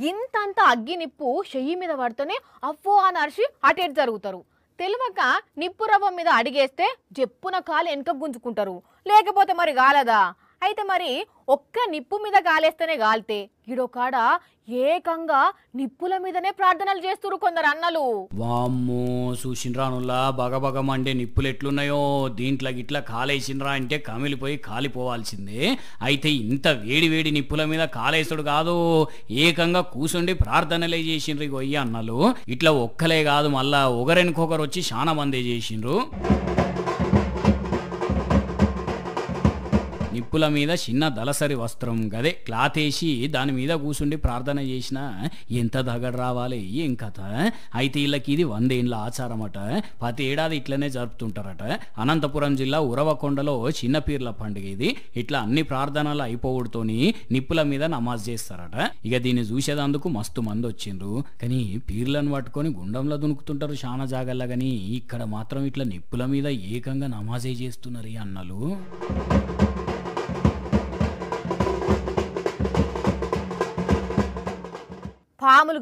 గింతంత అగ్గి నిప్పు చెయ్యి మీద పడితేనే అవ్వో అని అరిచి అటేట్ జరుగుతారు. తెలియక నిప్పు రవ్వ మీద అడిగేస్తే జప్పున కాలు వెనక గుంజుకుంటారు, లేకపోతే మరి గాలదా? అయితే మరి ఒక్క నిప్పు మీద గాలేస్తేనే గాలితే గిడొకాడ ఏకంగా నిప్పుల మీదనే ప్రార్థనలు చేస్తురు కొందరు అన్నలు. వామ్మో చూసిండ్రానుల్లా బగబగ మండే నిప్పులు ఎట్లున్నాయో, దీంట్లో గిట్లా కాలేసిండ్రా అంటే కమిలిపోయి కాలిపోవాల్సిందే. అయితే ఇంత వేడి వేడి నిప్పుల మీద కాలేసుడు కాదు, ఏకంగా కూసుండి ప్రార్థనలే చేసిండ్రు గొయ్య అన్నలు. ఇట్లా ఒక్కలే కాదు, మళ్ళా ఒకరెనుకొకరు వచ్చి చాలా మందే చేసిండ్రు. నిప్పుల మీద చిన్న దళసరి వస్త్రం గదే క్లాత్ వేసి దాని మీద కూసుండి ప్రార్థన చేసినా ఎంత దగడ రావాలి ఏం కథ. అయితే వీళ్ళకి ఇది 100 ఏళ్ళ ఆచారం అట. ప్రతి ఏడాది ఇట్లనే జరుపుతుంటారట. అనంతపురం జిల్లా ఉరవకొండలో చిన్న పీర్ల పండుగ ఇది. ఇట్లా అన్ని ప్రార్థనలు అయిపోవడంతోని నిప్పుల మీద నమాజ్ చేస్తారట. ఇక దీన్ని చూసేదందుకు మస్తు మంది వచ్చిండ్రు. కానీ పీర్లను పట్టుకొని గుండంలో దునుకుతుంటారు చాలా జాగల్లా, కానీ ఇక్కడ మాత్రం ఇట్లా నిప్పుల మీద ఏకంగా నమాజే చేస్తున్నారు ఈ అన్నలు. పాములు